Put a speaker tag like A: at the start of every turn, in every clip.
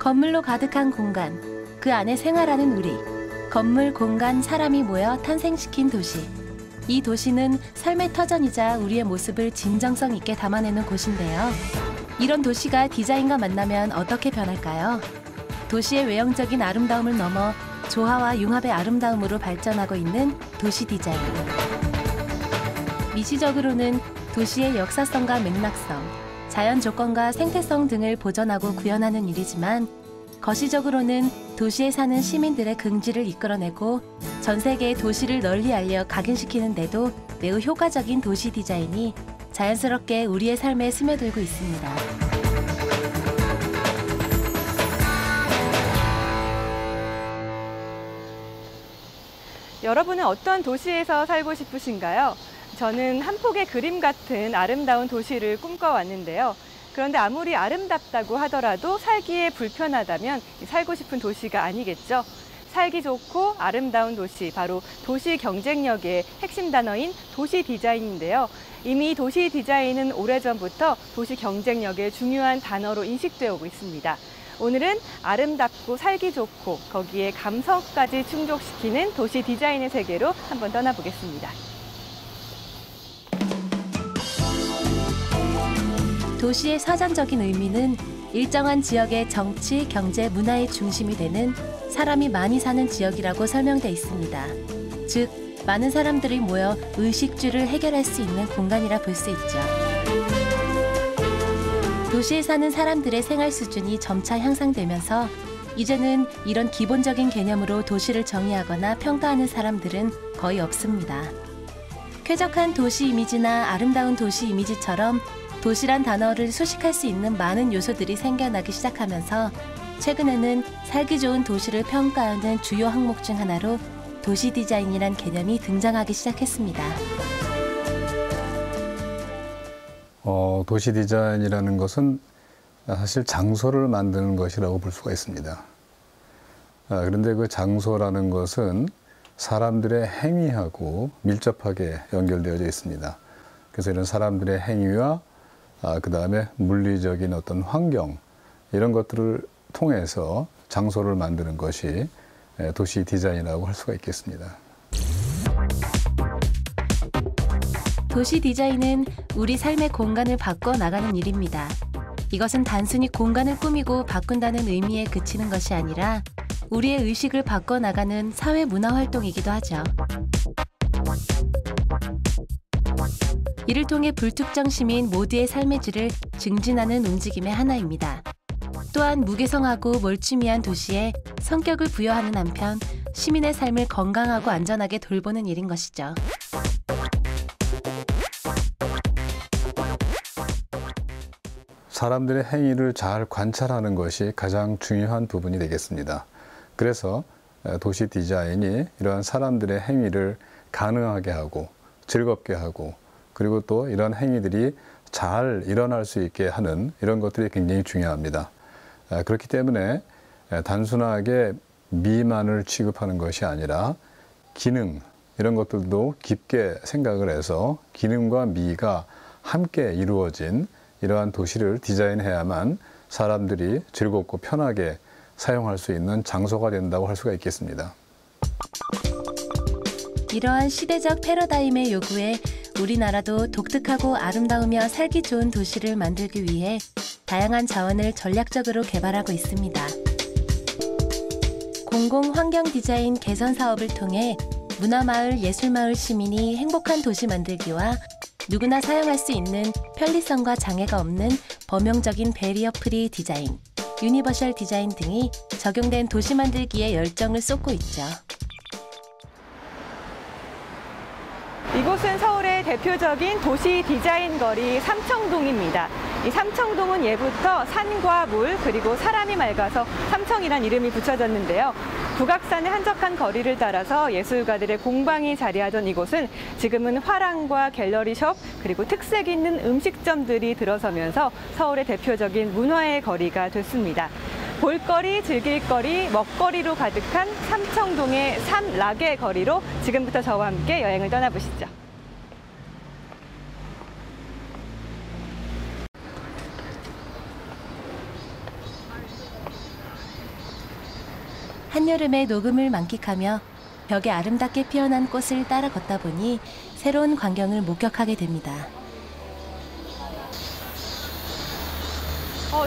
A: 건물로 가득한 공간, 그 안에 생활하는 우리. 건물, 공간, 사람이 모여 탄생시킨 도시. 이 도시는 삶의 터전이자 우리의 모습을 진정성 있게 담아내는 곳인데요. 이런 도시가 디자인과 만나면 어떻게 변할까요? 도시의 외형적인 아름다움을 넘어 조화와 융합의 아름다움으로 발전하고 있는 도시 디자인. 미시적으로는 도시의 역사성과 맥락성, 자연 조건과 생태성 등을 보존하고 구현하는 일이지만 거시적으로는 도시에 사는 시민들의 긍지를 이끌어내고 전 세계의 도시를 널리 알려 각인시키는 데도 매우 효과적인 도시 디자인이 자연스럽게 우리의 삶에 스며들고 있습니다.
B: 여러분은 어떤 도시에서 살고 싶으신가요? 저는 한 폭의 그림 같은 아름다운 도시를 꿈꿔왔는데요. 그런데 아무리 아름답다고 하더라도 살기에 불편하다면 살고 싶은 도시가 아니겠죠. 살기 좋고 아름다운 도시, 바로 도시 경쟁력의 핵심 단어인 도시 디자인인데요. 이미 도시 디자인은 오래전부터 도시 경쟁력의 중요한 단어로 인식되어 오고 있습니다. 오늘은 아름답고 살기 좋고 거기에 감성까지 충족시키는 도시 디자인의 세계로 한번 떠나보겠습니다.
A: 도시의 사전적인 의미는 일정한 지역의 정치, 경제, 문화의 중심이 되는 사람이 많이 사는 지역이라고 설명돼 있습니다. 즉, 많은 사람들이 모여 의식주를 해결할 수 있는 공간이라 볼 수 있죠. 도시에 사는 사람들의 생활 수준이 점차 향상되면서 이제는 이런 기본적인 개념으로 도시를 정의하거나 평가하는 사람들은 거의 없습니다. 쾌적한 도시 이미지나 아름다운 도시 이미지처럼 도시란 단어를 수식할 수 있는 많은 요소들이 생겨나기 시작하면서 최근에는 살기 좋은 도시를 평가하는 주요 항목 중 하나로 도시 디자인이란 개념이 등장하기 시작했습니다.
C: 도시 디자인이라는 것은 사실 장소를 만드는 것이라고 볼 수가 있습니다. 그런데 그 장소라는 것은 사람들의 행위하고 밀접하게 연결되어져 있습니다. 그래서 이런 사람들의 행위와 그 다음에 물리적인 어떤 환경, 이런 것들을 통해서 장소를 만드는 것이 도시 디자인이라고 할 수가 있겠습니다.
A: 도시 디자인은 우리 삶의 공간을 바꿔 나가는 일입니다. 이것은 단순히 공간을 꾸미고 바꾼다는 의미에 그치는 것이 아니라 우리의 의식을 바꿔 나가는 사회 문화 활동이기도 하죠. 이를 통해 불특정 시민 모두의 삶의 질을 증진하는 움직임의 하나입니다. 또한 무개성하고 멀찌미한 도시에 성격을 부여하는 한편 시민의 삶을 건강하고 안전하게 돌보는 일인 것이죠.
C: 사람들의 행위를 잘 관찰하는 것이 가장 중요한 부분이 되겠습니다. 그래서 도시 디자인이 이러한 사람들의 행위를 가능하게 하고 즐겁게 하고 그리고 또 이런 행위들이 잘 일어날 수 있게 하는 이런 것들이 굉장히 중요합니다. 그렇기 때문에 단순하게 미만을 취급하는 것이 아니라 기능, 이런 것들도 깊게 생각을 해서 기능과 미가 함께 이루어진 이러한 도시를 디자인해야만 사람들이 즐겁고 편하게 사용할 수 있는 장소가 된다고 할 수가 있겠습니다.
A: 이러한 시대적 패러다임의 요구에 우리나라도 독특하고 아름다우며 살기 좋은 도시를 만들기 위해 다양한 자원을 전략적으로 개발하고 있습니다. 공공환경 디자인 개선 사업을 통해 문화마을, 예술마을 시민이 행복한 도시 만들기와 누구나 사용할 수 있는 편리성과 장애가 없는 범용적인 베리어 프리 디자인, 유니버셜 디자인 등이 적용된 도시 만들기에 열정을 쏟고 있죠.
B: 이곳은 서울의 대표적인 도시 디자인 거리 삼청동입니다. 이 삼청동은 예부터 산과 물 그리고 사람이 맑아서 삼청이란 이름이 붙여졌는데요. 북악산의 한적한 거리를 따라서 예술가들의 공방이 자리하던 이곳은 지금은 화랑과 갤러리숍 그리고 특색 있는 음식점들이 들어서면서 서울의 대표적인 문화의 거리가 됐습니다. 볼거리, 즐길거리, 먹거리로 가득한 삼청동의 삼락의 거리로 지금부터 저와 함께 여행을 떠나보시죠.
A: 한여름의 녹음을 만끽하며 벽에 아름답게 피어난 꽃을 따라 걷다 보니 새로운 광경을 목격하게 됩니다.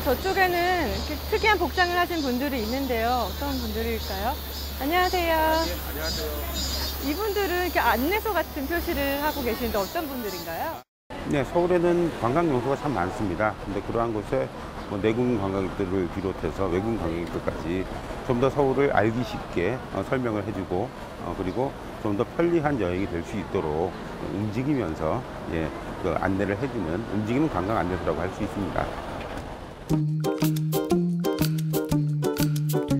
B: 저쪽에는 이렇게 특이한 복장을 하신 분들이 있는데요. 어떤 분들일까요? 안녕하세요.
D: 네, 안녕하세요.
B: 이분들은 이렇게 안내서 같은 표시를 하고 계시는데 어떤 분들인가요?
D: 네, 서울에는 관광 명소가 참 많습니다. 근데 그러한 곳에 내국인 관광객들을 비롯해서 외국인 관광객들까지 좀 더 서울을 알기 쉽게 설명을 해주고 그리고 좀 더 편리한 여행이 될 수 있도록 움직이면서 그 안내를 해주는 움직이는 관광 안내소라고 할 수 있습니다.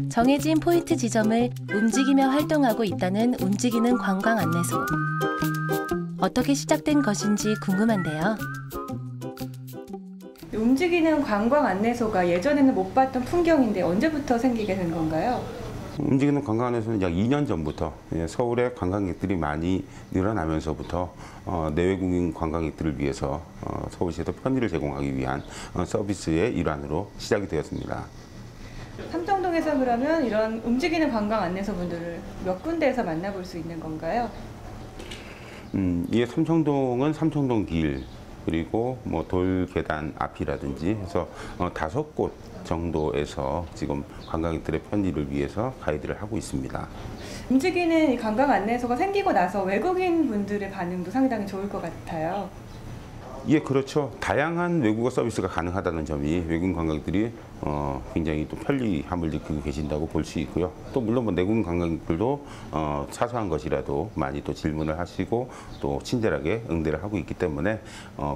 A: 정해진 포인트 지점을 움직이며 활동하고 있다는 움직이는 관광 안내소. 어떻게 시작된 것인지 궁금한데요.
B: 움직이는 관광 안내소가 예전에는 못 봤던 풍경인데 언제부터 생기게 된 건가요?
D: 움직이는 관광 안내소는 약 2년 전부터 서울에 관광객들이 많이 늘어나면서부터 내외국인 관광객들을 위해서 서울시에서 편의를 제공하기 위한 서비스의 일환으로 시작이 되었습니다.
B: 삼청동에서 그러면 이런 움직이는 관광 안내소 분들을 몇 군데에서 만나볼 수 있는 건가요?
D: 이 삼청동은 삼청동 길 그리고 돌계단 앞이라든지 해서 5곳 정도에서 지금 관광객들의 편의를 위해서 가이드를 하고 있습니다.
B: 움직이는 관광 안내소가 생기고 나서 외국인 분들의 반응도 상당히 좋을 것 같아요.
D: 예, 그렇죠. 다양한 외국어 서비스가 가능하다는 점이 외국인 관광객들이 굉장히 또 편리함을 느끼고 계신다고 볼 수 있고요. 또 물론 내국인 관광객들도 사소한 것이라도 많이 또 질문을 하시고 또 친절하게 응대를 하고 있기 때문에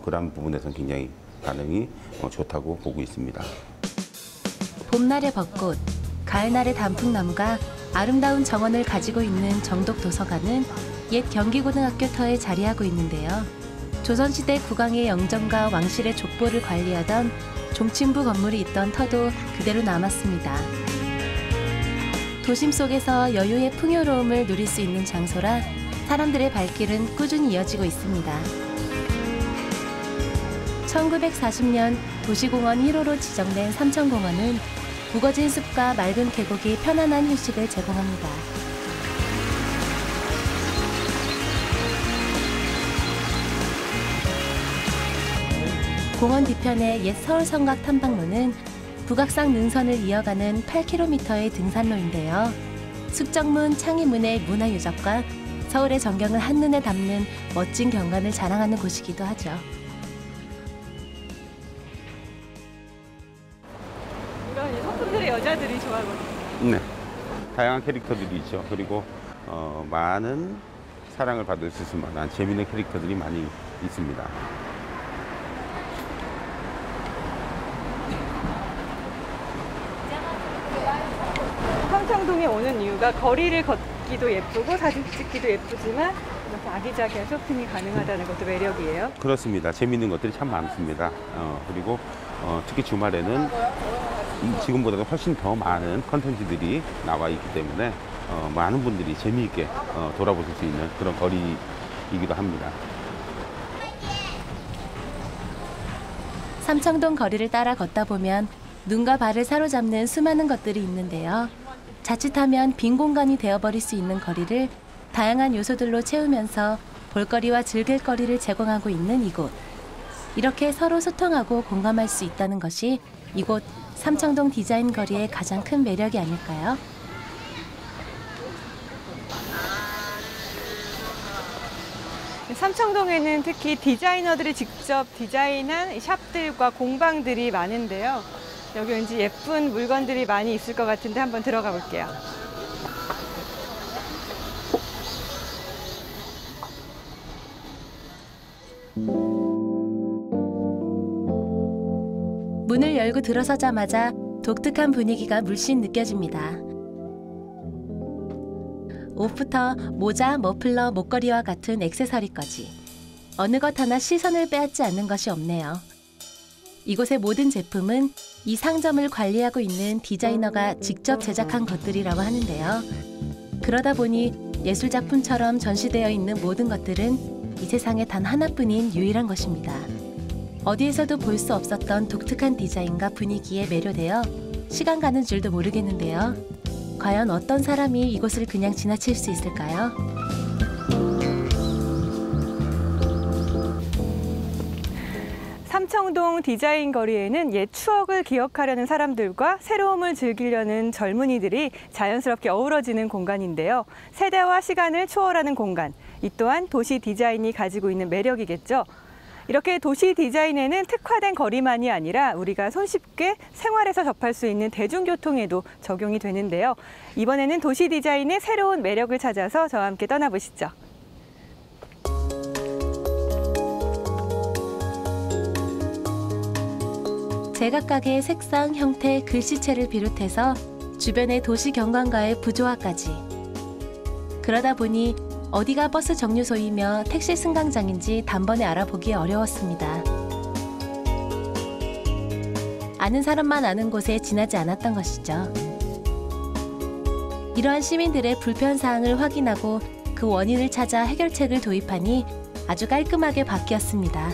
D: 그런 부분에서는 굉장히 반응이 좋다고 보고 있습니다.
A: 봄날의 벚꽃, 가을날의 단풍나무가 아름다운 정원을 가지고 있는 정독도서관은 옛 경기고등학교 터에 자리하고 있는데요. 조선시대 국왕의 영정과 왕실의 족보를 관리하던 종친부 건물이 있던 터도 그대로 남았습니다. 도심 속에서 여유의 풍요로움을 누릴 수 있는 장소라 사람들의 발길은 꾸준히 이어지고 있습니다. 1940년 도시공원 1호로 지정된 삼청공원은 우거진 숲과 맑은 계곡이 편안한 휴식을 제공합니다. 공원 뒤편의 옛 서울성곽 탐방로는 북악산 능선을 이어가는 8km의 등산로인데요. 숙정문, 창의문의 문화유적과 서울의 전경을 한눈에 담는 멋진 경관을 자랑하는 곳이기도 하죠.
B: 이런 소품들을 여자들이 좋아하거든요.
D: 네, 다양한 캐릭터들이 있죠. 그리고 많은 사랑을 받을 수 있을 만한 재미있는 캐릭터들이 많이 있습니다.
B: 삼청동에 오는 이유가 거리를 걷기도 예쁘고 사진 찍기도 예쁘지만 이렇게 아기자기한 쇼핑이 가능하다는 것도 매력이에요.
D: 그렇습니다. 재미있는 것들이 참 많습니다. 그리고 특히 주말에는 지금보다도 훨씬 더 많은 컨텐츠들이 나와 있기 때문에 많은 분들이 재미있게 돌아보실 수 있는 그런 거리이기도 합니다.
A: 삼청동 거리를 따라 걷다 보면 눈과 발을 사로잡는 수많은 것들이 있는데요. 자칫하면 빈 공간이 되어버릴 수 있는 거리를 다양한 요소들로 채우면서 볼거리와 즐길 거리를 제공하고 있는 이곳. 이렇게 서로 소통하고 공감할 수 있다는 것이 이곳 삼청동 디자인 거리의 가장 큰 매력이 아닐까요?
B: 삼청동에는 특히 디자이너들이 직접 디자인한 샵들과 공방들이 많은데요. 여기 왠지 예쁜 물건들이 많이 있을 것 같은데 한번 들어가 볼게요.
A: 문을 열고 들어서자마자 독특한 분위기가 물씬 느껴집니다. 옷부터 모자, 머플러, 목걸이와 같은 액세서리까지 어느 것 하나 시선을 빼앗지 않는 것이 없네요. 이곳의 모든 제품은 이 상점을 관리하고 있는 디자이너가 직접 제작한 것들이라고 하는데요. 그러다 보니 예술작품처럼 전시되어 있는 모든 것들은 이 세상에 단 하나뿐인 유일한 것입니다. 어디에서도 볼 수 없었던 독특한 디자인과 분위기에 매료되어 시간 가는 줄도 모르겠는데요. 과연 어떤 사람이 이곳을 그냥 지나칠 수 있을까요?
B: 삼청동 디자인 거리에는 옛 추억을 기억하려는 사람들과 새로움을 즐기려는 젊은이들이 자연스럽게 어우러지는 공간인데요. 세대와 시간을 초월하는 공간, 이 또한 도시 디자인이 가지고 있는 매력이겠죠. 이렇게 도시 디자인에는 특화된 거리만이 아니라 우리가 손쉽게 생활에서 접할 수 있는 대중교통에도 적용이 되는데요. 이번에는 도시 디자인의 새로운 매력을 찾아서 저와 함께 떠나보시죠.
A: 제각각의 색상, 형태, 글씨체를 비롯해서 주변의 도시 경관과의 부조화까지. 그러다 보니 어디가 버스 정류소이며 택시 승강장인지 단번에 알아보기 어려웠습니다. 아는 사람만 아는 곳에 지나지 않았던 것이죠. 이러한 시민들의 불편사항을 확인하고 그 원인을 찾아 해결책을 도입하니 아주 깔끔하게 바뀌었습니다.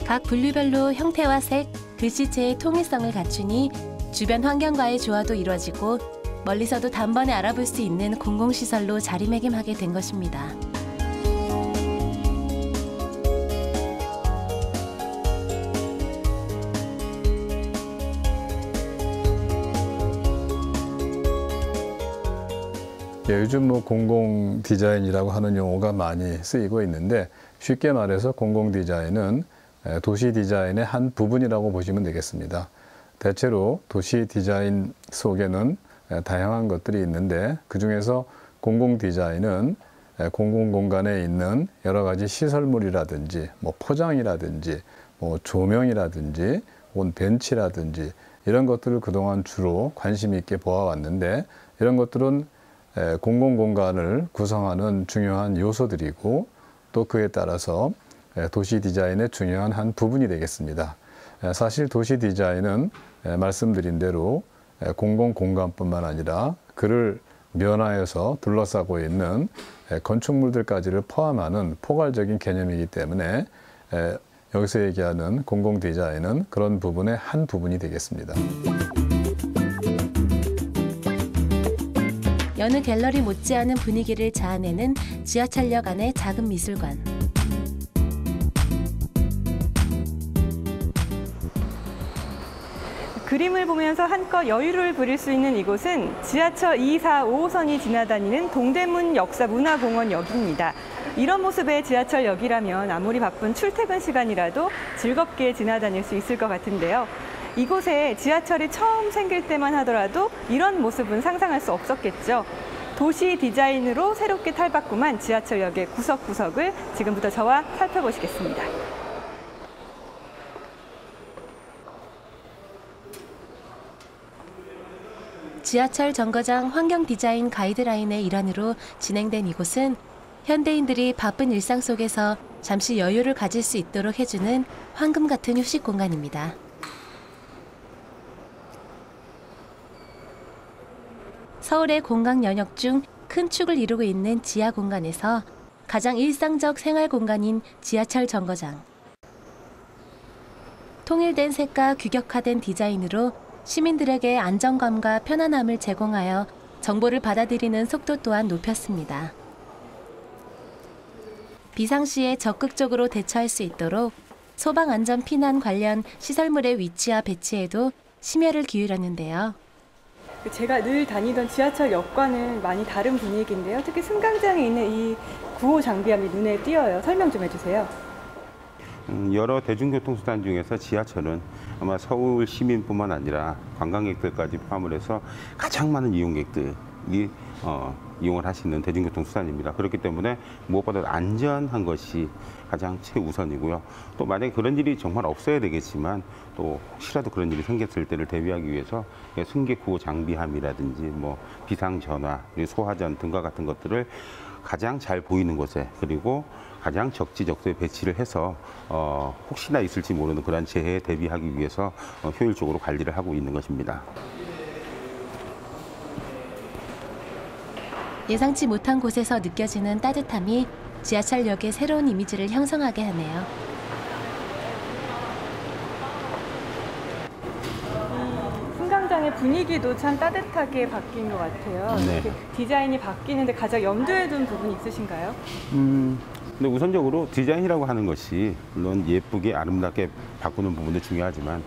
A: 각 분류별로 형태와 색, 글씨체의 통일성을 갖추니 주변 환경과의 조화도 이루어지고 멀리서도 단번에 알아볼 수 있는 공공시설로 자리매김하게 된 것입니다.
C: 예, 요즘 공공 디자인이라고 하는 용어가 많이 쓰이고 있는데 쉽게 말해서 공공 디자인은 도시 디자인의 한 부분이라고 보시면 되겠습니다. 대체로 도시 디자인 속에는 다양한 것들이 있는데 그중에서 공공 디자인은 공공공간에 있는 여러 가지 시설물이라든지 포장이라든지 조명이라든지 벤치라든지 이런 것들을 그동안 주로 관심 있게 보아왔는데 이런 것들은 공공공간을 구성하는 중요한 요소들이고 또 그에 따라서 도시 디자인의 중요한 한 부분이 되겠습니다. 사실 도시 디자인은 말씀드린 대로 공공공간뿐만 아니라 그를 면하여서 둘러싸고 있는 건축물들까지를 포함하는 포괄적인 개념이기 때문에 여기서 얘기하는 공공 디자인은 그런 부분의 한 부분이 되겠습니다.
A: 여느 갤러리 못지않은 분위기를 자아내는 지하철역 안의 작은 미술관.
B: 그림을 보면서 한껏 여유를 부릴 수 있는 이곳은 지하철 2, 4, 5호선이 지나다니는 동대문 역사문화공원역입니다. 이런 모습의 지하철역이라면 아무리 바쁜 출퇴근 시간이라도 즐겁게 지나다닐 수 있을 것 같은데요. 이곳에 지하철이 처음 생길 때만 하더라도 이런 모습은 상상할 수 없었겠죠. 도시 디자인으로 새롭게 탈바꿈한 지하철역의 구석구석을 지금부터 저와 살펴보시겠습니다.
A: 지하철 정거장 환경 디자인 가이드라인의 일환으로 진행된 이곳은 현대인들이 바쁜 일상 속에서 잠시 여유를 가질 수 있도록 해주는 황금 같은 휴식 공간입니다. 서울의 공강 연역 중 큰 축을 이루고 있는 지하 공간에서 가장 일상적 생활 공간인 지하철 정거장. 통일된 색과 규격화된 디자인으로 시민들에게 안정감과 편안함을 제공하여 정보를 받아들이는 속도 또한 높였습니다. 비상시에 적극적으로 대처할 수 있도록 소방안전 피난 관련 시설물의 위치와 배치에도 심혈을 기울였는데요.
B: 제가 늘 다니던 지하철역과는 많이 다른 분위기인데요. 특히 승강장에 있는 이 구호 장비함이 눈에 띄어요. 설명 좀 해주세요.
D: 여러 대중교통수단 중에서 지하철은 아마 서울 시민뿐만 아니라 관광객들까지 포함을 해서 가장 많은 이용객들이 이용을 하시는 대중교통수단입니다. 그렇기 때문에 무엇보다도 안전한 것이 가장 최우선이고요. 또 만약에 그런 일이 정말 없어야 되겠지만 또 혹시라도 그런 일이 생겼을 때를 대비하기 위해서 승객구호 장비함이라든지 비상전화, 소화전 등과 같은 것들을 가장 잘 보이는 곳에 그리고 가장 적지적소에 배치를 해서 혹시나 있을지 모르는 그런 재해에 대비하기 위해서 효율적으로 관리를 하고 있는 것입니다.
A: 예상치 못한 곳에서 느껴지는 따뜻함이 지하철역의 새로운 이미지를 형성하게 하네요.
B: 공간의 분위기도 참 따뜻하게 바뀐 것 같아요.
D: 네.
B: 이렇게 디자인이 바뀌는데 가장 염두에 둔 부분이 있으신가요?
D: 근데 우선적으로 디자인이라고 하는 것이 물론 예쁘게 아름답게 바꾸는 부분도 중요하지만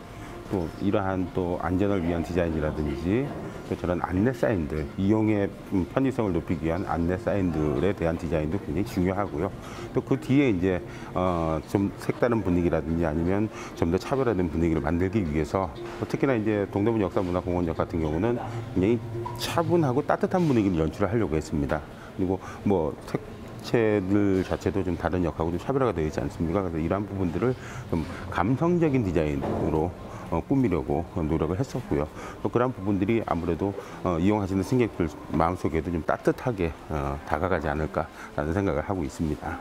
D: 또 이러한 또 안전을 위한 디자인이라든지 또 저런 안내 사인들, 이용의 편의성을 높이기 위한 안내 사인들에 대한 디자인도 굉장히 중요하고요. 또 그 뒤에 이제 좀 색다른 분위기라든지 아니면 좀 더 차별화된 분위기를 만들기 위해서 특히나 이제 동대문 역사문화공원역 같은 경우는 굉장히 차분하고 따뜻한 분위기를 연출을 하려고 했습니다. 그리고 뭐 색채들 자체도 좀 다른 역하고 좀 차별화가 되어 있지 않습니까? 그래서 이러한 부분들을 좀 감성적인 디자인으로 꾸미려고 노력을 했었고요. 또 그런 부분들이 아무래도 이용하시는 승객들 마음속에도 좀 따뜻하게 다가가지 않을까라는 생각을 하고 있습니다.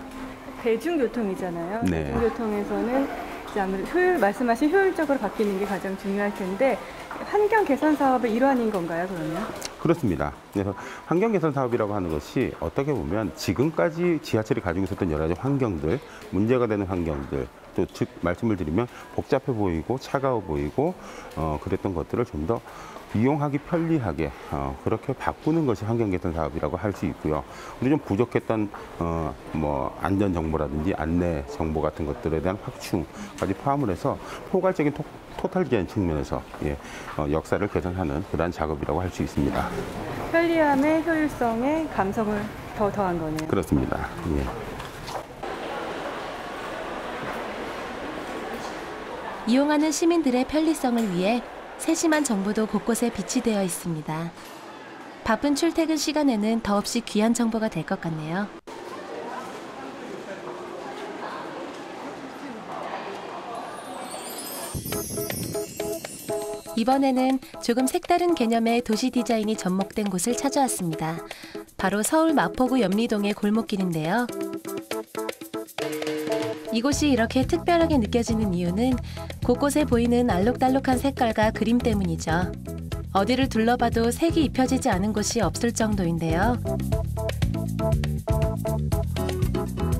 B: 대중교통이잖아요.
D: 네.
B: 대중교통에서는 이제 아무래도 말씀하신 효율적으로 바뀌는 게 가장 중요할 텐데 환경 개선 사업의 일환인 건가요, 그러면?
D: 그렇습니다. 그래서 환경 개선 사업이라고 하는 것이 어떻게 보면 지금까지 지하철이 가지고 있었던 여러 가지 환경들, 문제가 되는 환경들, 또 즉 말씀을 드리면 복잡해 보이고 차가워 보이고 그랬던 것들을 좀 더 이용하기 편리하게 그렇게 바꾸는 것이 환경 개선 사업이라고 할 수 있고요. 우리 좀 부족했던 뭐 안전 정보라든지 안내 정보 같은 것들에 대한 확충까지 포함을 해서 포괄적인 토탈 디자인 측면에서 역사를 개선하는 그러한 작업이라고 할 수 있습니다.
B: 편리함에 효율성에 감성을 더 더한 거네요.
D: 그렇습니다. 예.
A: 이용하는 시민들의 편리성을 위해 세심한 정보도 곳곳에 비치되어 있습니다. 바쁜 출퇴근 시간에는 더없이 귀한 정보가 될 것 같네요. 이번에는 조금 색다른 개념의 도시 디자인이 접목된 곳을 찾아왔습니다. 바로 서울 마포구 연미동의 골목길인데요. 이곳이 이렇게 특별하게 느껴지는 이유는 곳곳에 보이는 알록달록한 색깔과 그림 때문이죠. 어디를 둘러봐도 색이 입혀지지 않은 곳이 없을 정도인데요.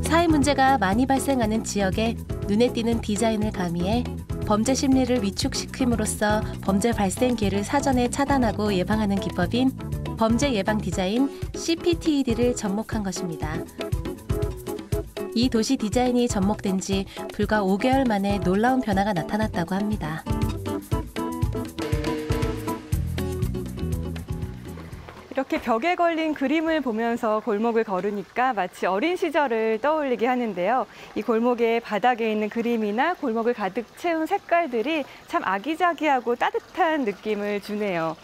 A: 사회 문제가 많이 발생하는 지역에 눈에 띄는 디자인을 가미해 범죄 심리를 위축시킴으로써 범죄 발생기를 사전에 차단하고 예방하는 기법인 범죄 예방 디자인 CPTED를 접목한 것입니다. 이 도시 디자인이 접목된 지 불과 5개월 만에 놀라운 변화가 나타났다고 합니다.
B: 이렇게 벽에 걸린 그림을 보면서 골목을 걸으니까 마치 어린 시절을 떠올리게 하는데요. 이 골목의 바닥에 있는 그림이나 골목을 가득 채운 색깔들이 참 아기자기하고 따뜻한 느낌을 주네요.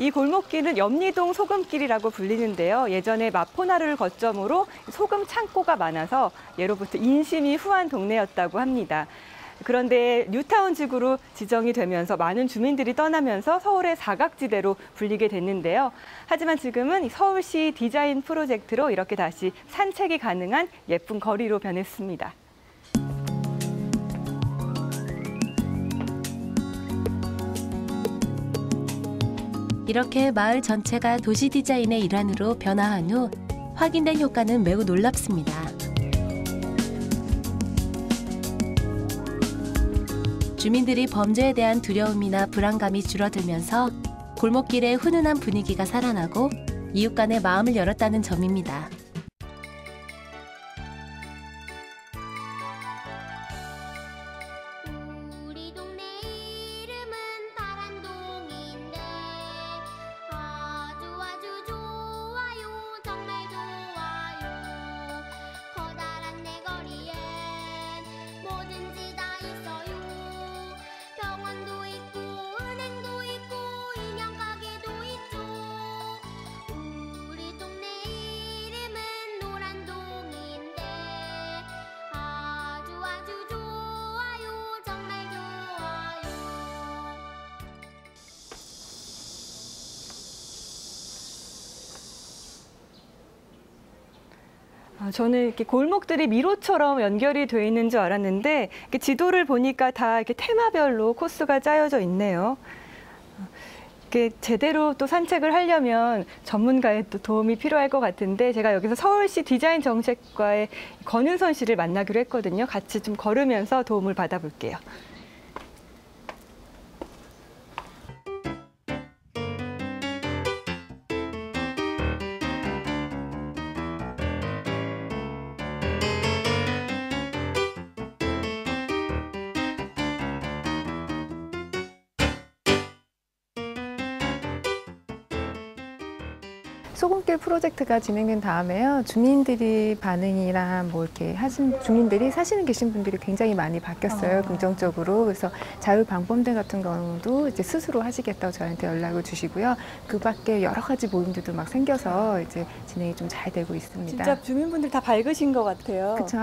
B: 이 골목길은 연미동 소금길이라고 불리는데요. 예전에 마포나루를 거점으로 소금 창고가 많아서 예로부터 인심이 후한 동네였다고 합니다. 그런데 뉴타운지구로 지정이 되면서 많은 주민들이 떠나면서 서울의 사각지대로 불리게 됐는데요. 하지만 지금은 서울시 디자인 프로젝트로 이렇게 다시 산책이 가능한 예쁜 거리로 변했습니다.
A: 이렇게 마을 전체가 도시 디자인의 일환으로 변화한 후 확인된 효과는 매우 놀랍습니다. 주민들이 범죄에 대한 두려움이나 불안감이 줄어들면서 골목길의 훈훈한 분위기가 살아나고 이웃 간의 마음을 열었다는 점입니다.
E: 우리 동네 이름은 파란동인데 아주 좋아요, 정말 좋아요. 커다란 내 거리엔 뭐든지 다 있어요. 병원도 있고 은행도 있고 인형 가게도 있죠. 우리 동네 이름은 노란동인데 아주 좋아요, 정말 좋아요.
B: 저는 이렇게 골목들이 미로처럼 연결이 돼 있는 줄 알았는데 이렇게 지도를 보니까 다 이렇게 테마별로 코스가 짜여져 있네요. 이렇게 제대로 또 산책을 하려면 전문가의 또 도움이 필요할 것 같은데 제가 여기서 서울시 디자인 정책과의 권은선 씨를 만나기로 했거든요. 같이 좀 걸으면서 도움을 받아볼게요.
F: 소금길 프로젝트가 진행된 다음에요. 주민들이 반응이랑 뭐 이렇게 하신 주민들이 사시는 계신 분들이 굉장히 많이 바뀌었어요. 긍정적으로. 그래서 자율방범대 같은 경우도 이제 스스로 하시겠다고 저한테 연락을 주시고요. 그 밖에 여러 가지 모임들도 막 생겨서 이제 진행이 좀 잘 되고 있습니다.
B: 진짜 주민분들 다 밝으신 것 같아요.
F: 그렇죠.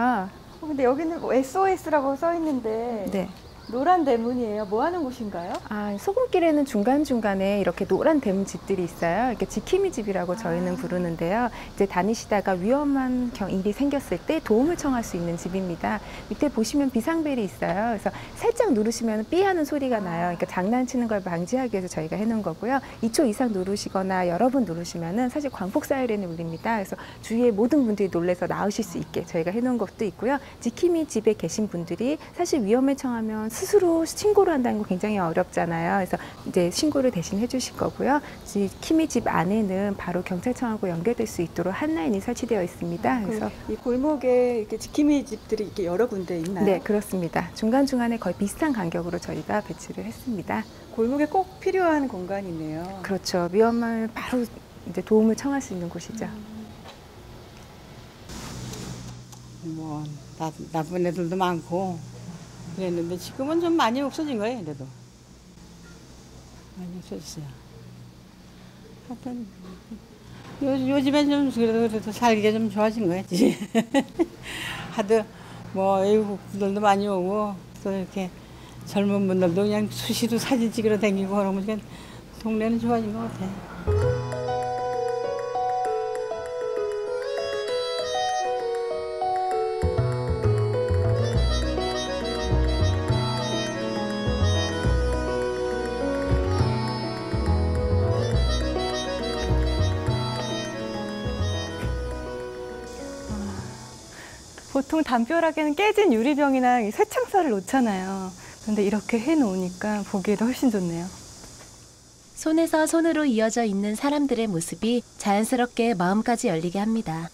B: 근데 여기는 뭐 SOS라고 써 있는데
F: 네.
B: 노란 대문이에요. 뭐 하는 곳인가요?
F: 소금길에는 중간중간에 이렇게 노란 대문집들이 있어요. 이렇게 지킴이 집이라고 저희는 부르는데요. 이제 다니시다가 위험한 일이 생겼을 때 도움을 청할 수 있는 집입니다. 밑에 보시면 비상벨이 있어요. 그래서 살짝 누르시면 삐 하는 소리가 나요. 그러니까 장난치는 걸 방지하기 위해서 저희가 해놓은 거고요. 2초 이상 누르시거나 여러 번 누르시면은 사실 광폭 사이렌이 울립니다. 그래서 주위에 모든 분들이 놀래서 나으실 수 있게 저희가 해놓은 것도 있고요. 지킴이 집에 계신 분들이 사실 위험에 처하면 스스로 신고를 한다는 거 굉장히 어렵잖아요. 그래서 이제 신고를 대신 해주실 거고요. 지킴이 집 안에는 바로 경찰청하고 연결될 수 있도록 한라인이 설치되어 있습니다. 그래서
B: 이 골목에 이렇게 지킴이 집들이 이렇게 여러 군데 있나요?
F: 네, 그렇습니다. 중간중간에 거의 비슷한 간격으로 저희가 배치를 했습니다.
B: 골목에 꼭 필요한 공간이네요.
F: 그렇죠. 위험을 바로 이제 도움을 청할 수 있는 곳이죠.
G: 뭐 나쁜 애들도 많고 그랬는데 지금은 좀 많이 없어진 거예요. 그래도 많이 없어졌어요. 하여튼 요즘에 좀 그래도 살기가 좀 좋아진 거지. 하도 뭐 외국분들도 많이 오고 또 이렇게 젊은 분들도 그냥 수시로 사진 찍으러 다니고 그러면 동네는 좋아진 것 같아요.
B: 보통 담벼락에는 깨진 유리병이나 이 쇠창살을 놓잖아요. 그런데 이렇게 해놓으니까 보기에도 훨씬 좋네요.
A: 손에서 손으로 이어져 있는 사람들의 모습이 자연스럽게 마음까지 열리게 합니다.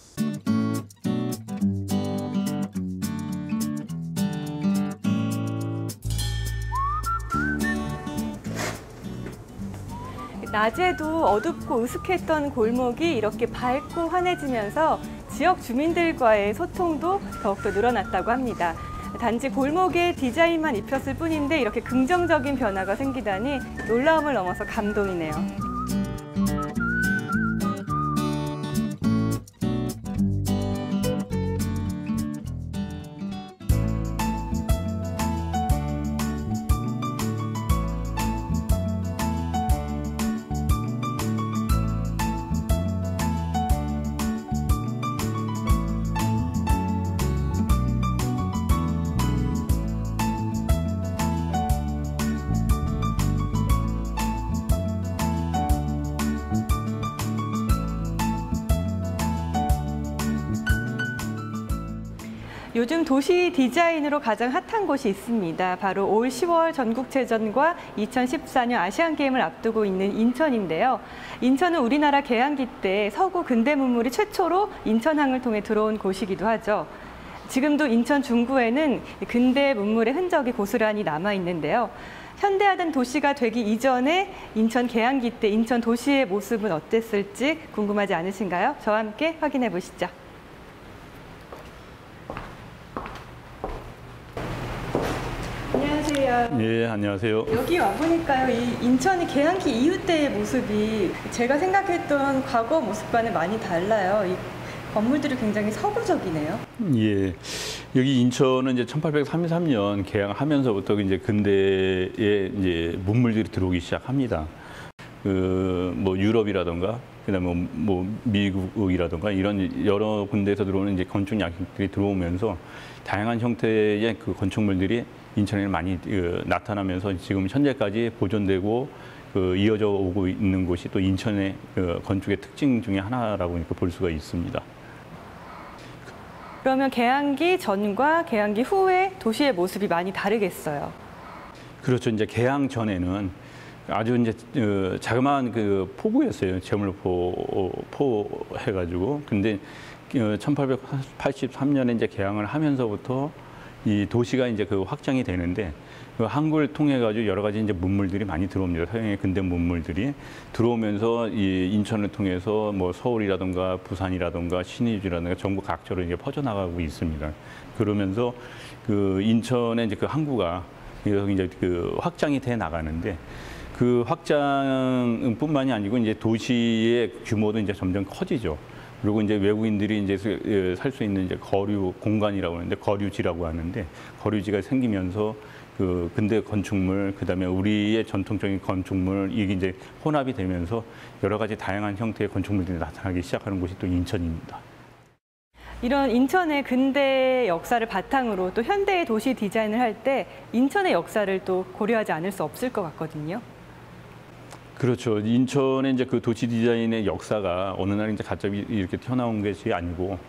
B: 낮에도 어둡고 으슥했던 골목이 이렇게 밝고 환해지면서 지역 주민들과의 소통도 더욱더 늘어났다고 합니다. 단지 골목에 디자인만 입혔을 뿐인데 이렇게 긍정적인 변화가 생기다니 놀라움을 넘어서 감동이네요. 요즘 도시 디자인으로 가장 핫한 곳이 있습니다. 바로 올 10월 전국체전과 2014년 아시안게임을 앞두고 있는 인천인데요. 인천은 우리나라 개항기 때 서구 근대 문물이 최초로 인천항을 통해 들어온 곳이기도 하죠. 지금도 인천 중구에는 근대 문물의 흔적이 고스란히 남아 있는데요. 현대화된 도시가 되기 이전에 인천 개항기 때 인천 도시의 모습은 어땠을지 궁금하지 않으신가요? 저와 함께 확인해 보시죠. 안녕하세요.
H: 예, 안녕하세요.
B: 여기 와보니까요, 이 인천이 개항기 이후 때의 모습이 제가 생각했던 과거 모습과는 많이 달라요. 이 건물들이 굉장히 서구적이네요.
H: 예, 여기 인천은 이제 1833년 개항하면서부터 이제 근대에 이제 문물들이 들어오기 시작합니다. 뭐 유럽이라던가, 그다음에 뭐 미국이라던가 이런 여러 군데에서 들어오는 이제 건축 양식들이 들어오면서 다양한 형태의 그 건축물들이 인천에 많이 나타나면서 지금 현재까지 보존되고 이어져 오고 있는 곳이 또 인천의 건축의 특징 중에 하나라고 볼 수가 있습니다.
B: 그러면 개항기 전과 개항기 후에 도시의 모습이 많이 다르겠어요.
H: 그렇죠. 이제 개항 전에는 아주 이제 자그마한 그 포구였어요. 제물포 해가지고. 근데 1883년에 이제 개항을 하면서부터 이 도시가 이제 그 확장이 되는데 그 항구를 통해 가지고 여러 가지 이제 문물들이 많이 들어옵니다. 서양의 근대 문물들이 들어오면서 이 인천을 통해서 뭐 서울이라든가 부산이라든가 신의주라든가 전국 각처로 이제 퍼져나가고 있습니다. 그러면서 그 인천의 이제 그 항구가 이제 그 확장이 돼 나가는데 그 확장뿐만이 아니고 이제 도시의 규모도 이제 점점 커지죠. 그리고 이제 외국인들이 이제 살 수 있는 이제 거류 공간이라고 하는데 거류지라고 하는데 거류지가 생기면서 그 근대 건축물 그다음에 우리의 전통적인 건축물 이게 이제 혼합이 되면서 여러 가지 다양한 형태의 건축물들이 나타나기 시작하는 곳이 또 인천입니다.
B: 이런 인천의 근대 역사를 바탕으로 또 현대의 도시 디자인을 할 때 인천의 역사를 또 고려하지 않을 수 없을 것 같거든요.
H: 그렇죠. 인천의 이제 그 도시 디자인의 역사가 어느 날 이제 갑자기 이렇게 튀어나온 것이 아니고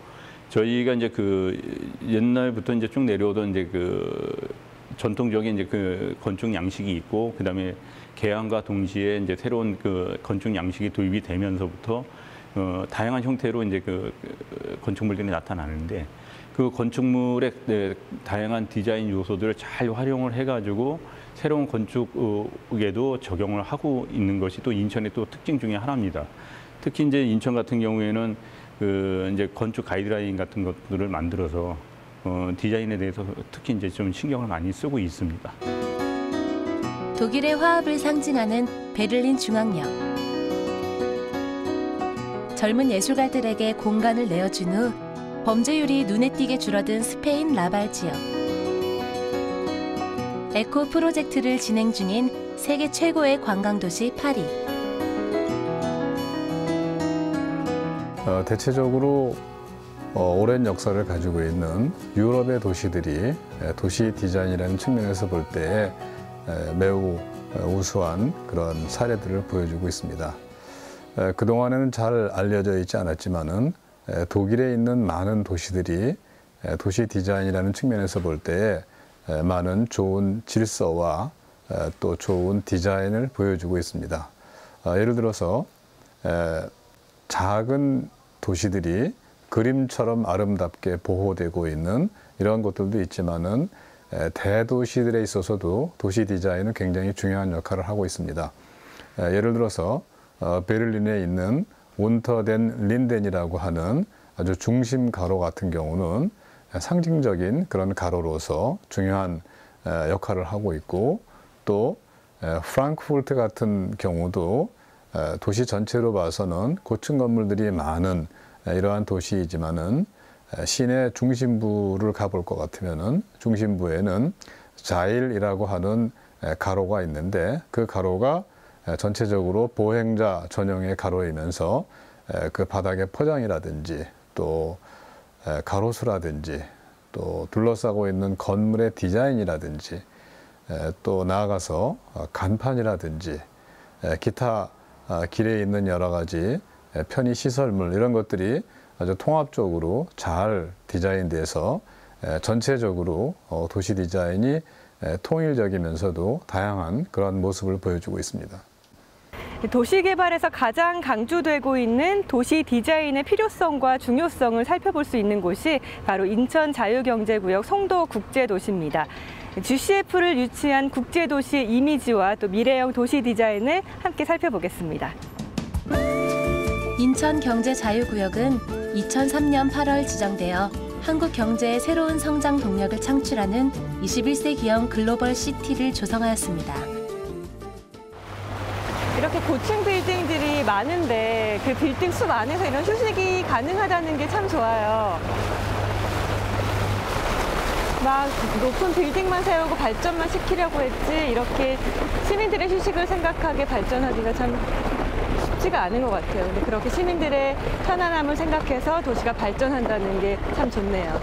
H: 저희가 이제 그 옛날부터 이제 쭉 내려오던 이제 그 전통적인 이제 그 건축 양식이 있고 그다음에 개항과 동시에 이제 새로운 그 건축 양식이 도입이 되면서부터 다양한 형태로 이제 그 건축물들이 나타나는데 그 건축물의 다양한 디자인 요소들을 잘 활용을 해가지고 새로운 건축에도 적용을 하고 있는 것이 또 인천의 또 특징 중에 하나입니다. 특히 이제 인천 같은 경우에는 그 이제 건축 가이드라인 같은 것들을 만들어서 디자인에 대해서 특히 이제 좀 신경을 많이 쓰고 있습니다.
A: 독일의 화합을 상징하는 베를린 중앙역. 젊은 예술가들에게 공간을 내어준 후 범죄율이 눈에 띄게 줄어든 스페인 라발 지역. 에코 프로젝트를 진행 중인 세계 최고의 관광도시 파리.
C: 대체적으로 오랜 역사를 가지고 있는 유럽의 도시들이 도시 디자인이라는 측면에서 볼 때 매우 우수한 그런 사례들을 보여주고 있습니다. 그동안에는 잘 알려져 있지 않았지만은 독일에 있는 많은 도시들이 도시 디자인이라는 측면에서 볼 때 많은 좋은 질서와 또 좋은 디자인을 보여주고 있습니다. 예를 들어서 작은 도시들이 그림처럼 아름답게 보호되고 있는 이런 것들도 있지만은 대도시들에 있어서도 도시 디자인은 굉장히 중요한 역할을 하고 있습니다. 예를 들어서 베를린에 있는 운터덴 린덴이라고 하는 아주 중심 가로 같은 경우는 상징적인 그런 가로로서 중요한 역할을 하고 있고 또 프랑크푸르트 같은 경우도 도시 전체로 봐서는 고층 건물들이 많은 이러한 도시이지만은 시내 중심부를 가볼 것 같으면은 중심부에는 자일이라고 하는 가로가 있는데 그 가로가 전체적으로 보행자 전용의 가로이면서 그 바닥의 포장이라든지 또 가로수라든지 또 둘러싸고 있는 건물의 디자인이라든지 또 나아가서 간판이라든지 기타 길에 있는 여러 가지 편의 시설물 이런 것들이 아주 통합적으로 잘 디자인돼서 전체적으로 도시 디자인이 통일적이면서도 다양한 그런 모습을 보여주고 있습니다.
B: 도시 개발에서 가장 강조되고 있는 도시 디자인의 필요성과 중요성을 살펴볼 수 있는 곳이 바로 인천 자유경제구역 송도국제도시입니다. GCF를 유치한 국제도시의 이미지와 또 미래형 도시 디자인을 함께 살펴보겠습니다.
A: 인천경제자유구역은 2003년 8월 지정되어 한국 경제의 새로운 성장 동력을 창출하는 21세기형 글로벌 시티를 조성하였습니다.
B: 이렇게 고층 빌딩들이 많은데 그 빌딩 숲 안에서 이런 휴식이 가능하다는 게 참 좋아요. 막 높은 빌딩만 세우고 발전만 시키려고 했지 이렇게 시민들의 휴식을 생각하게 발전하기가 참 쉽지가 않은 것 같아요. 근데 그렇게 시민들의 편안함을 생각해서 도시가 발전한다는 게 참 좋네요.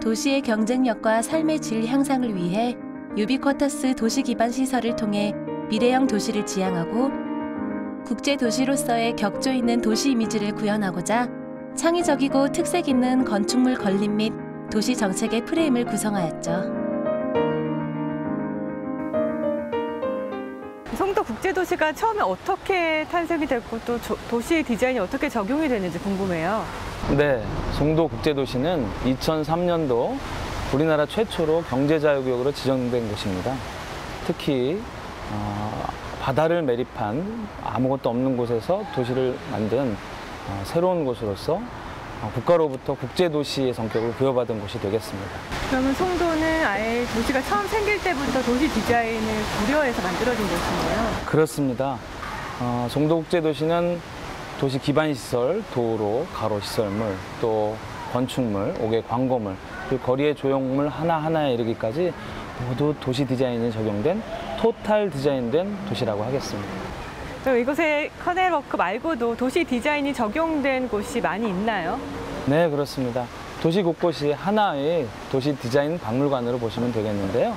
A: 도시의 경쟁력과 삶의 질 향상을 위해 유비쿼터스 도시 기반 시설을 통해 미래형 도시를 지향하고 국제 도시로서의 격조 있는 도시 이미지를 구현하고자 창의적이고 특색 있는 건축물 건립 및 도시 정책의 프레임을 구성하였죠.
B: 송도 국제도시가 처음에 어떻게 탄생이 됐고 또 도시 디자인이 어떻게 적용이 되는지 궁금해요.
I: 네, 송도 국제도시는 2003년도 우리나라 최초로 경제자유구역으로 지정된 곳입니다. 특히 바다를 매립한 아무것도 없는 곳에서 도시를 만든 새로운 곳으로서 국가로부터 국제도시의 성격을 부여받은 곳이 되겠습니다.
B: 그러면 송도는 아예 도시가 처음 생길 때부터 도시 디자인을 고려해서 만들어진 곳이네요.
I: 그렇습니다. 송도국제도시는 도시 기반시설, 도로, 가로시설물, 또 건축물, 옥외 광고물, 그리고 거리의 조형물 하나하나에 이르기까지 모두 도시 디자인이 적용된 토탈 디자인된 도시라고 하겠습니다.
B: 그럼 이곳에 커넬워크 말고도 도시 디자인이 적용된 곳이 많이 있나요?
I: 네, 그렇습니다. 도시 곳곳이 하나의 도시 디자인 박물관으로 보시면 되겠는데요.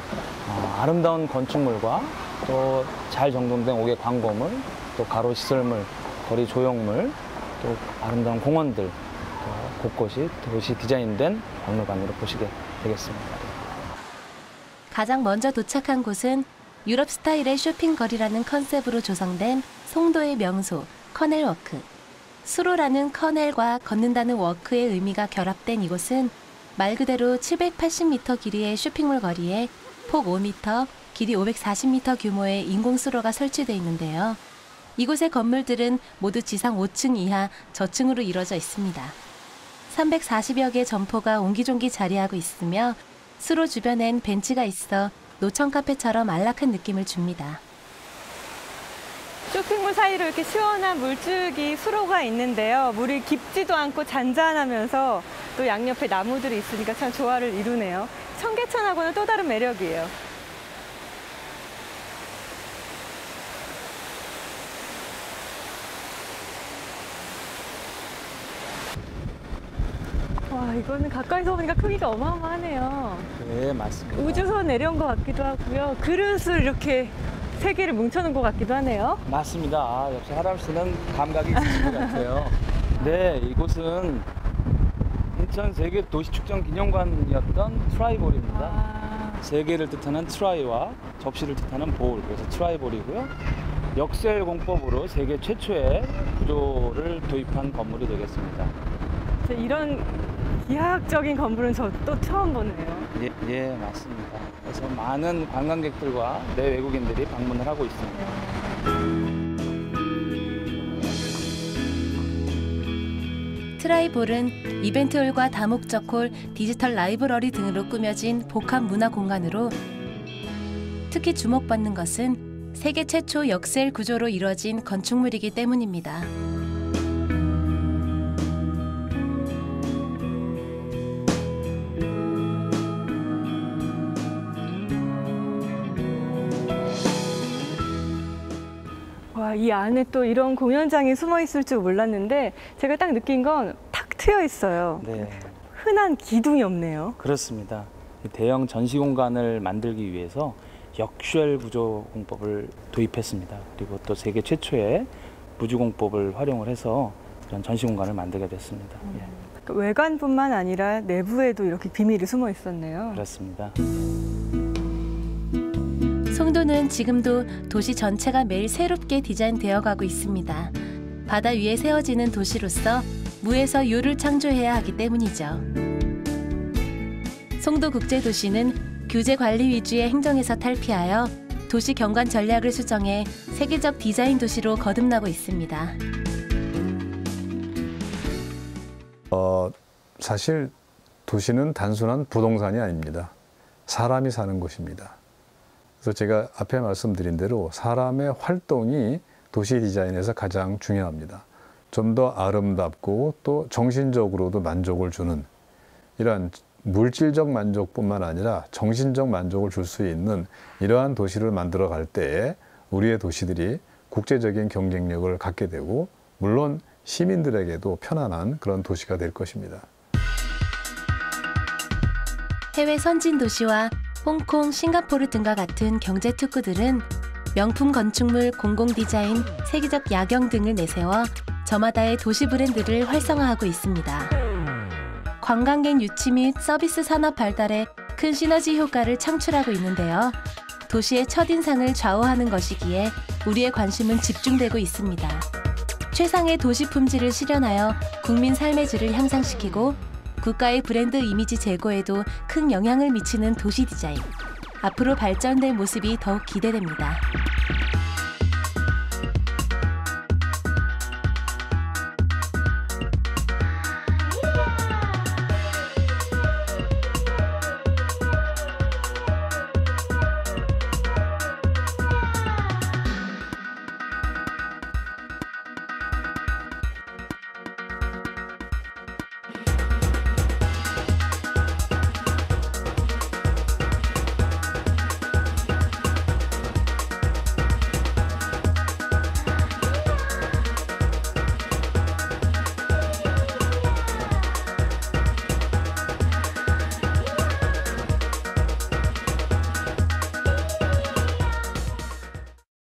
I: 아름다운 건축물과 또 잘 정돈된 옥외 광고물, 또 가로시설물, 거리 조형물, 또 아름다운 공원들, 또 곳곳이 도시 디자인된 박물관으로 보시게 되겠습니다.
A: 가장 먼저 도착한 곳은 유럽 스타일의 쇼핑거리라는 컨셉으로 조성된 송도의 명소 커넬워크. 수로라는 커넬과 걷는다는 워크의 의미가 결합된 이곳은 말 그대로 780m 길이의 쇼핑몰 거리에 폭 5m, 길이 540m 규모의 인공수로가 설치되어 있는데요. 이곳의 건물들은 모두 지상 5층 이하 저층으로 이루어져 있습니다. 340여 개의 점포가 옹기종기 자리하고 있으며 수로 주변엔 벤치가 있어 노천 카페처럼 안락한 느낌을 줍니다.
B: 쇼핑몰 사이로 이렇게 시원한 물줄기 수로가 있는데요. 물이 깊지도 않고 잔잔하면서 또 양옆에 나무들이 있으니까 참 조화를 이루네요. 청계천하고는 또 다른 매력이에요. 와, 이거는 가까이서 보니까 크기가 어마어마하네요.
I: 네, 맞습니다.
B: 우주선 내려온 것 같기도 하고요. 그릇을 이렇게 세 개를 뭉쳐놓은 것 같기도 하네요.
I: 맞습니다. 역시 하람 씨는 감각이 있으신 것 같아요. 네, 이곳은 인천 세계 도시축전 기념관이었던 트라이볼입니다. 세계를 뜻하는 트라이와 접시를 뜻하는 볼, 그래서 트라이볼이고요. 역셀 공법으로 세계 최초의 구조를 도입한 건물이 되겠습니다.
B: 이런 기하학적인 건물은 저 또 처음 보네요.
I: 예, 맞습니다. 그래서 많은 관광객들과 내외국인들이 방문을 하고 있습니다.
A: 트라이볼은 이벤트홀과 다목적 홀, 디지털 라이브러리 등으로 꾸며진 복합 문화 공간으로 특히 주목받는 것은 세계 최초 역셀 구조로 이루어진 건축물이기 때문입니다.
B: 와, 이 안에 또 이런 공연장이 숨어 있을 줄 몰랐는데 제가 딱 느낀 건 탁 트여 있어요.
I: 네,
B: 흔한 기둥이 없네요.
I: 그렇습니다. 대형 전시 공간을 만들기 위해서 역쉘 구조 공법을 도입했습니다. 그리고 또 세계 최초의 무주 공법을 활용을 해서 그런 전시 공간을 만들게 됐습니다. 예.
B: 외관뿐만 아니라 내부에도 이렇게 비밀이 숨어 있었네요.
I: 그렇습니다.
A: 송도는 지금도 도시 전체가 매일 새롭게 디자인되어 가고 있습니다. 바다 위에 세워지는 도시로서 무에서 유를 창조해야 하기 때문이죠. 송도국제도시는 규제관리 위주의 행정에서 탈피하여 도시 경관 전략을 수정해 세계적 디자인 도시로 거듭나고 있습니다.
C: 사실 도시는 단순한 부동산이 아닙니다. 사람이 사는 곳입니다. 그래서 제가 앞에 말씀드린 대로 사람의 활동이 도시 디자인에서 가장 중요합니다. 좀 더 아름답고 또 정신적으로도 만족을 주는 이러한 물질적 만족뿐만 아니라 정신적 만족을 줄 수 있는 이러한 도시를 만들어 갈 때 우리의 도시들이 국제적인 경쟁력을 갖게 되고 물론 시민들에게도 편안한 그런 도시가 될 것입니다.
A: 해외 선진 도시와 홍콩, 싱가포르 등과 같은 경제 특구들은 명품 건축물, 공공 디자인, 세계적 야경 등을 내세워 저마다의 도시 브랜드를 활성화하고 있습니다. 관광객 유치 및 서비스 산업 발달에 큰 시너지 효과를 창출하고 있는데요. 도시의 첫인상을 좌우하는 것이기에 우리의 관심은 집중되고 있습니다. 최상의 도시 품질을 실현하여 국민 삶의 질을 향상시키고 국가의 브랜드 이미지 제고에도 큰 영향을 미치는 도시 디자인. 앞으로 발전될 모습이 더욱 기대됩니다.